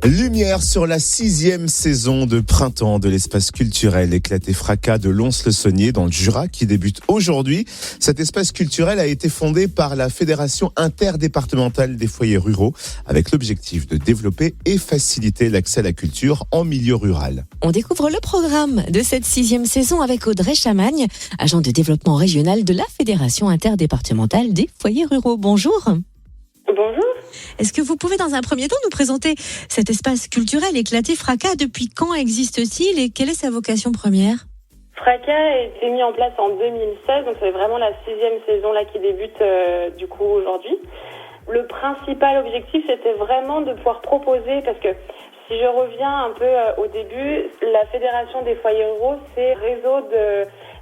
Lumière sur la 6e saison de printemps de l'espace culturel Éclat et Fracas de Lons-le-Saunier dans le Jura qui débute aujourd'hui. Cet espace culturel a été fondé par la Fédération interdépartementale des foyers ruraux avec l'objectif de développer et faciliter l'accès à la culture en milieu rural. On découvre le programme de cette 6e saison avec Audrey Chamagne, agent de développement régional de la Fédération interdépartementale des foyers ruraux. Bonjour. Bonjour. Est-ce que vous pouvez dans un premier temps nous présenter cet espace culturel Éclat et Fracas? Depuis quand existe-t-il et quelle est sa vocation première? Fracas a été mis en place en 2016, donc c'est vraiment la 6e saison là qui débute du coup aujourd'hui. Le principal objectif, c'était vraiment de pouvoir proposer, parce que si je reviens un peu au début, la Fédération des foyers ruraux, c'est un réseau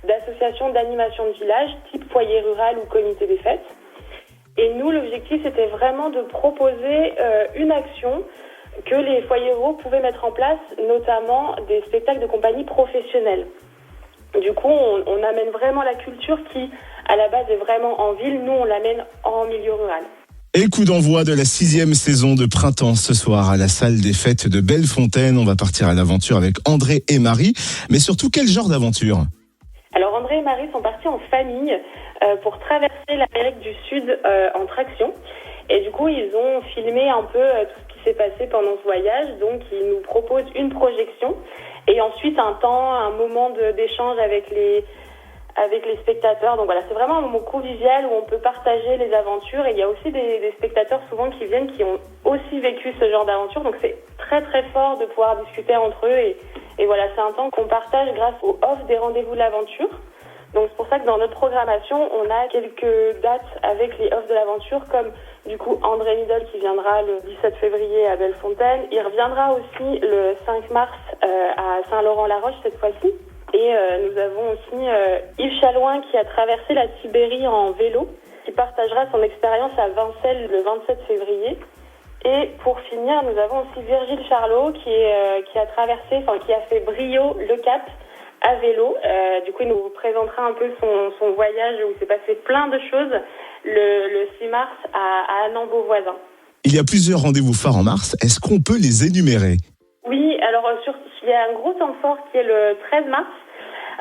d'associations d'animation de village, type foyer rural ou comité des fêtes. Et nous, l'objectif, c'était vraiment de proposer une action que les foyers ruraux pouvaient mettre en place, notamment des spectacles de compagnie professionnels. Du coup, on amène vraiment la culture qui, à la base, est vraiment en ville. Nous, on l'amène en milieu rural. Et coup d'envoi de la 6e saison de printemps ce soir à la salle des fêtes de Bellefontaine. On va partir à l'aventure avec André et Marie. Mais surtout, quel genre d'aventure ? Alors, André et Marie sont partis en famille pour traverser l'Amérique du Sud en traction. Et du coup, ils ont filmé un peu tout ce qui s'est passé pendant ce voyage. Donc, ils nous proposent une projection et ensuite un moment d'échange avec les spectateurs. Donc voilà, c'est vraiment un moment convivial où on peut partager les aventures. Et il y a aussi des spectateurs souvent qui viennent qui ont aussi vécu ce genre d'aventure. Donc c'est très très fort de pouvoir discuter entre eux. Et voilà, c'est un temps qu'on partage grâce au off des rendez-vous de l'aventure. Donc c'est pour ça que dans notre programmation, on a quelques dates avec les offs de l'aventure, comme du coup André Midol qui viendra le 17 février à Bellefontaine. Il reviendra aussi le 5 mars à Saint-Laurent-la-Roche cette fois-ci. Et nous avons aussi Yves Chalouin qui a traversé la Sibérie en vélo, qui partagera son expérience à Vincelles le 27 février. Et pour finir, nous avons aussi Virgile Charlot qui a fait Brio-le Cap à vélo. Du coup, il nous présentera un peu son voyage où il s'est passé plein de choses le 6 mars à Annan-Beauvoisin. Il y a plusieurs rendez-vous phares en mars. Est-ce qu'on peut les énumérer ? Oui, alors il y a un gros temps fort qui est le 13 mars.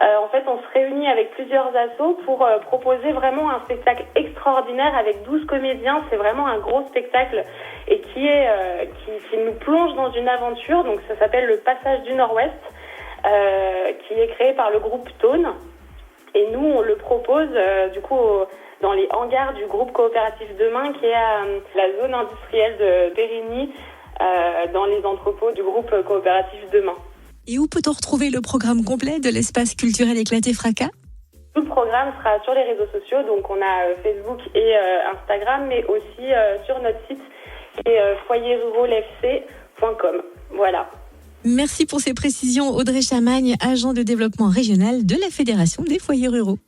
En fait, on se réunit avec plusieurs assos pour proposer vraiment un spectacle extraordinaire avec 12 comédiens. C'est vraiment un gros spectacle et qui nous plonge dans une aventure. Donc, ça s'appelle le Passage du Nord-Ouest, qui est créé par le groupe Tone. Et nous, on le propose dans les hangars du groupe coopératif Demain, qui est à la zone industrielle de Périgny, dans les entrepôts du groupe coopératif Demain. Et où peut-on retrouver le programme complet de l'espace culturel Éclat et Fracas ? Tout le programme sera sur les réseaux sociaux, donc on a Facebook et Instagram, mais aussi sur notre site qui est foyerrurauxlfc.com. Voilà. Merci pour ces précisions, Audrey Chamagne, agent de développement régional de la Fédération des foyers ruraux.